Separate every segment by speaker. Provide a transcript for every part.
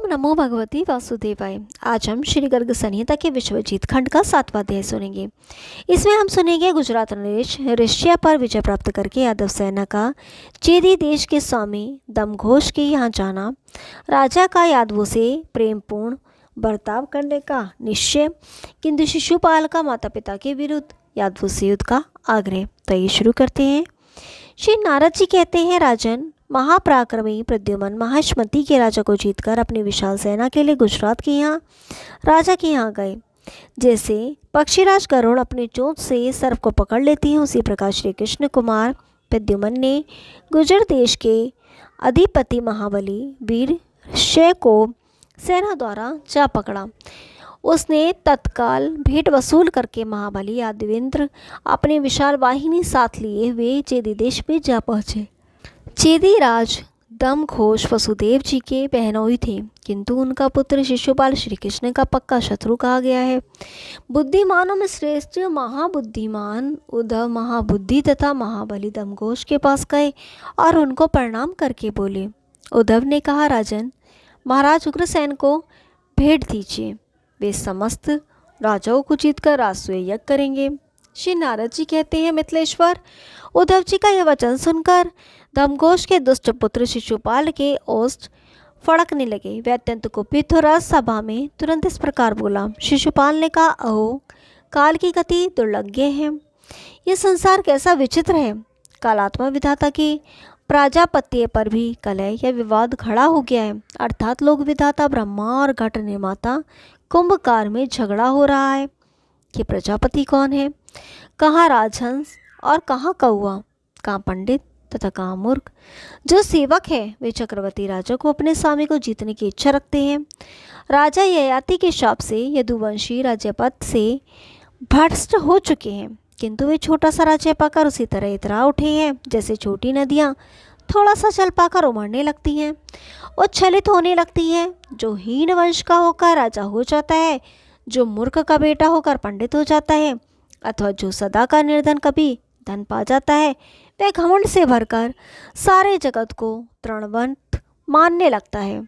Speaker 1: नमो भगवती वासुदेवाय। आज हम श्री गर्ग संहिता के विश्वजीत खंड का 7वां अध्याय सुनेंगे। इसमें हम सुनेंगे गुजरात नरेश ऋष्या पर विजय प्राप्त करके यादव सेना का चेदी देश के स्वामी दमघोष के यहाँ जाना, राजा का यादवों से प्रेमपूर्ण बर्ताव करने का निश्चय, किंतु शिशुपाल का माता पिता के विरुद्ध यादवों से युद्ध का आग्रह। तो ये शुरू करते हैं। श्री नारद जी कहते हैं, राजन, महापराक्रमी प्रद्युम्न महाश्मती के राजा को जीतकर अपनी विशाल सेना के लिए गुजरात के यहाँ राजा के यहाँ गए। जैसे पक्षीराज गरुड़ अपने चोंच से सर्प को पकड़ लेती हैं, उसी प्रकार श्री कृष्ण कुमार प्रद्युम्न ने गुजर देश के अधिपति महाबली वीर ऋष्य को सेना द्वारा जा पकड़ा। उसने तत्काल भेंट वसूल करके महाबली यादवेंद्र अपने विशाल वाहिनी साथ लिए हुए चेदी देश में जा पहुँचे। चेदी राज दमघोष वसुदेव जी के बहनोई थे, किंतु उनका पुत्र शिशुपाल श्री कृष्ण का पक्का शत्रु कहा गया है। बुद्धिमानों में श्रेष्ठ महाबुद्धिमान उद्धव महाबुद्धि तथा महाबली दमघोष के पास गए और उनको प्रणाम करके बोले। उद्धव ने कहा, राजन, महाराज उग्रसेन को भेंट दीजिए, वे समस्त राजाओं को जीतकर राजसूय यज्ञ करेंगे। श्री नारद जी कहते हैं, मिथिलेश्वर, उद्धव जी का यह वचन सुनकर दमघोष के दुष्ट पुत्र शिशुपाल के ओष्ठ फड़कने लगे। वे अत्यंत कुपित हो राजसभा में तुरंत इस प्रकार बोला। शिशुपाल ने कहा, अहो, काल की गति दुर्लज्ञ है। यह संसार कैसा विचित्र है। कालात्मा विधाता की प्राजापत्य पर भी कलह या विवाद खड़ा हो गया है, अर्थात लोक विधाता ब्रह्मा और घट निर्माता कुंभकार में झगड़ा हो रहा है कि प्रजापति कौन है, कहाँ राजहंस और कहाँ कौआ, कहाँ पंडित तथा कहाँ मूर्ख। जो सेवक है वे चक्रवर्ती राजा को अपने स्वामी को जीतने की इच्छा रखते हैं। राजा ययाति के शाप से यदुवंशी राज्यपद से भ्रष्ट हो चुके हैं, किंतु वे छोटा सा राज्य पाकर उसी तरह इतरा उठे हैं जैसे छोटी नदियाँ थोड़ा सा जल पाकर उमड़ने लगती हैं, उच्छलित होने लगती हैं। जो हीन वंश का होकर राजा हो जाता है, जो मूर्ख का बेटा होकर पंडित हो जाता है, अथवा जो सदा का निर्धन कभी धन पा जाता है, वह घमंड से भरकर सारे जगत को तृणवंत मानने लगता है।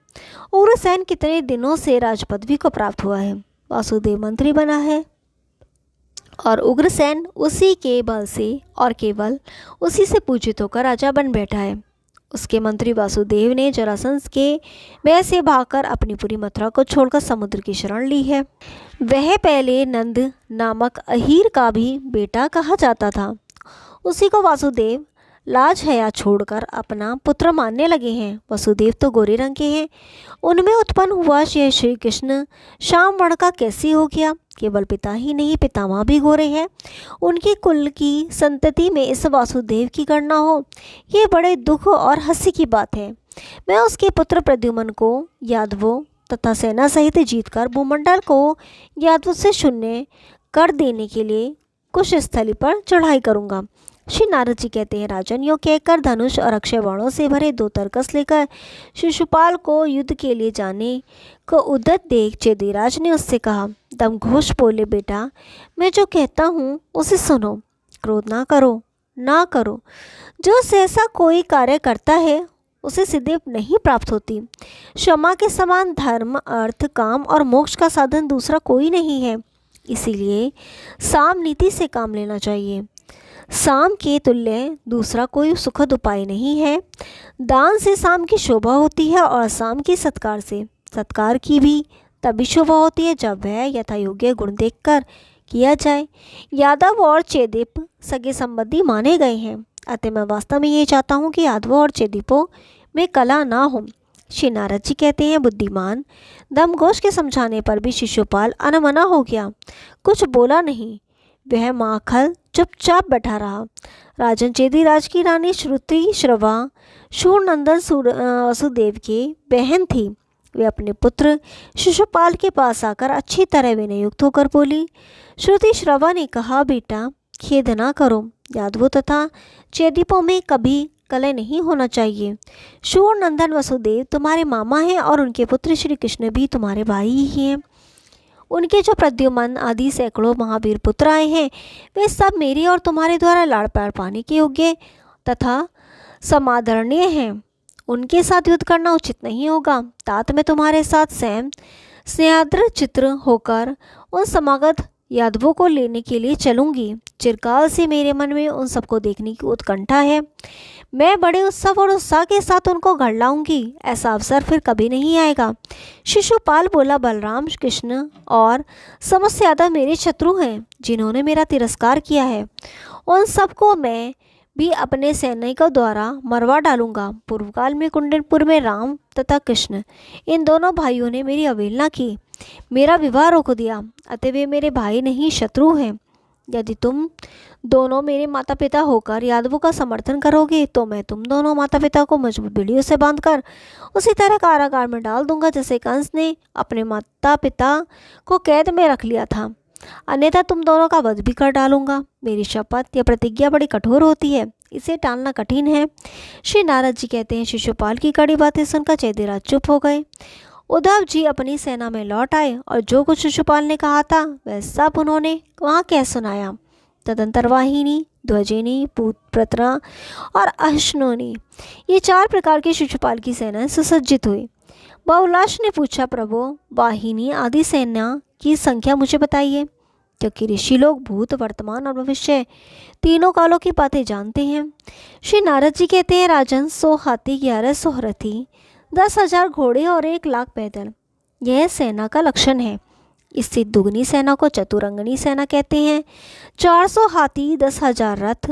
Speaker 1: उग्रसेन कितने दिनों से राजपदवी को प्राप्त हुआ है, वासुदेव मंत्री बना है और उग्रसेन उसी के बल से और केवल उसी से पूजित होकर राजा बन बैठा है। उसके मंत्री वासुदेव ने जरासंध के भय से भागकर अपनी पूरी मथुरा को छोड़कर समुद्र की शरण ली है। वह पहले नंद नामक अहीर का भी बेटा कहा जाता था। उसी को वासुदेव लाज हया छोड़कर अपना पुत्र मानने लगे हैं। वसुदेव तो गोरे रंग के हैं, उनमें उत्पन्न हुआ यह श्री कृष्ण श्याम वर्ण का कैसे हो गया। केवल पिता ही नहीं, पितामह भी गोरे हैं। उनकी कुल की संतति में इस वासुदेव की गणना हो, ये बड़े दुख और हंसी की बात है। मैं उसके पुत्र प्रद्युम्न को यादवों तथा सेना सहित जीतकर भूमंडल को यादवों से शून्य कर देने के लिए कुश स्थली पर चढ़ाई करूँगा। श्री नारद जी कहते हैं, राजन, यो कहकर धनुष और अक्षय बाणों से भरे 2 तरकस लेकर शिशुपाल को युद्ध के लिए जाने को उद्यत देख चेदीराज ने उससे कहा। दमघोष बोले, बेटा, मैं जो कहता हूँ उसे सुनो, क्रोध ना करो। जो सहसा कोई कार्य करता है उसे सिद्धि नहीं प्राप्त होती। क्षमा के समान धर्म, अर्थ, काम और मोक्ष का साधन दूसरा कोई नहीं है। इसीलिए साम नीति से काम लेना चाहिए। साम के तुल्य दूसरा कोई सुखद उपाय नहीं है। दान से साम की शोभा होती है और साम के सत्कार की भी तभी शोभा होती है जब वह यथा योग्य गुण देखकर किया जाए। यादव और चेदिप सगे संबंधी माने गए हैं, अतः मैं वास्तव में ये चाहता हूँ कि यादवों और चेदिपों में कला ना हो। श्री नारद जी कहते हैं, बुद्धिमान दमघोष के समझाने पर भी शिशुपाल अनमना हो गया, कुछ बोला नहीं। वह माखल चुपचाप बैठा रहा। राजन, चेदीराज की रानी श्रुति श्रवा शूरनंदन वसुदेव की बहन थी। वे अपने पुत्र शिशुपाल के पास आकर अच्छी तरह विनयुक्त होकर बोली। श्रुति श्रवा ने कहा, बेटा, खेद ना करो, यादवों तथा चेदीपों में कभी कलह नहीं होना चाहिए। शूरनंदन वसुदेव तुम्हारे मामा हैं और उनके पुत्र श्री कृष्ण भी तुम्हारे भाई ही हैं। उनके जो प्रद्युम्न आदि सैकड़ों महावीर पुत्र आए हैं, वे सब मेरे और तुम्हारे द्वारा लाड़ प्यार पाने के योग्य तथा समादरणीय हैं। उनके साथ युद्ध करना उचित नहीं होगा। तात मैं तुम्हारे साथ स्नेहाद्र चित्र होकर उन समागत यादवों को लेने के लिए चलूंगी। चिरकाल से मेरे मन में उन सबको देखने की उत्कंठा है। मैं बड़े उत्सव और उत्साह के साथ उनको घर लाऊंगी। ऐसा अवसर फिर कभी नहीं आएगा। शिशुपाल बोला, बलराम, कृष्ण और समस्त यादव मेरे शत्रु हैं, जिन्होंने मेरा तिरस्कार किया है। उन सबको मैं भी अपने सैनिकों द्वारा मरवा डालूंगा। पूर्वकाल में कुंडनपुर में राम तथा कृष्ण, इन दोनों भाइयों ने मेरी अवहेलना की, मेरा विवाह रोक दिया, अतः वे मेरे भाई नहीं शत्रु हैं। यदि तुम दोनों मेरे माता पिता होकर यादवों का समर्थन करोगे तो मैं तुम दोनों माता पिता को मजबूत बेड़ियों से बांधकर उसी तरह कारागार में डाल दूंगा जैसे कंस ने अपने माता पिता को कैद में रख लिया था। अन्यथा तुम दोनों का वध भी कर डालूंगा। मेरी शपथ या प्रतिज्ञा बड़ी कठोर होती है, इसे टालना कठिन है। श्री नारद जी कहते हैं, शिशुपाल की कड़ी बातें सुनकर चैदेराज चुप हो गए। उद्धव जी अपनी सेना में लौट आए और जो कुछ शिशुपाल ने कहा था वह सब उन्होंने वहाँ कह सुनाया। तदंतर वाहिनी, ध्वजिनी, पुत्रा और अश्नोनी, ये 4 प्रकार की शिशुपाल की सेना सुसज्जित हुई। बहुलाश ने पूछा, प्रभु, वाहिनी आदि सेना की संख्या मुझे बताइए, क्योंकि ऋषि लोग भूत, वर्तमान और भविष्य तीनों कालों की बातें जानते हैं। श्री नारद जी कहते हैं, राजन, 100 हाथी, 1100 रथी, 10,000 घोड़े और 1,00,000 पैदल, यह सेना का लक्षण है। इससे दुगनी सेना को चतुरंगनी सेना कहते हैं। 400 हाथी, 10,000 रथ,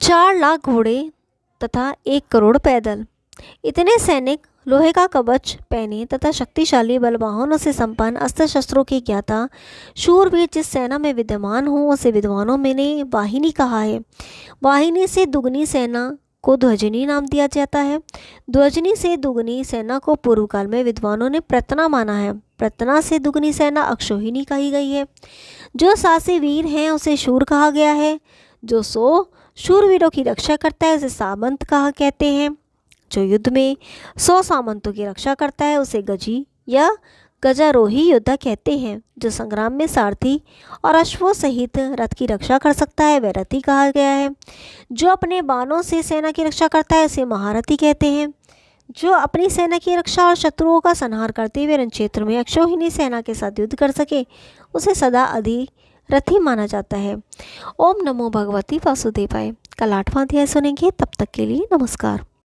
Speaker 1: 4,00,000 घोड़े तथा 1 करोड़ पैदल, इतने सैनिक लोहे का कवच पहने तथा शक्तिशाली बलवाहनों से संपन्न अस्त्र शस्त्रों के ज्ञाता शूरवीर जिस सेना में विद्यमान हो उसे विद्वानों में ने वाहिनी कहा है। वाहिनी से दुगनी सेना को ध्वजनी नाम दिया जाता है। ध्वजनी से दुगनी सेना को पूर्व काल में विद्वानों ने प्रतना माना है। प्रतना से दुगनी सेना अक्षोहिणी कही गई है। जो साहसी वीर हैं उसे शूर कहा गया है। जो 100 शूरवीरों की रक्षा करता है उसे सामंत कहा कहते हैं। जो युद्ध में 100 सामंतों की रक्षा करता है उसे गजी या गजारोही योद्धा कहते हैं। जो संग्राम में सारथी और अश्वों सहित रथ की रक्षा कर सकता है वह रथी कहा गया है। जो अपने बाणों से सेना की रक्षा करता है उसे महारथी कहते हैं। जो अपनी सेना की रक्षा और शत्रुओं का संहार करते हुए रण क्षेत्र में अक्षौहिणी सेना के साथ युद्ध कर सके उसे सदा अधिरथी माना जाता है। ओम नमो भगवती वासुदेवाय। कल 8वां अध्याय सुनेंगे, तब तक के लिए नमस्कार।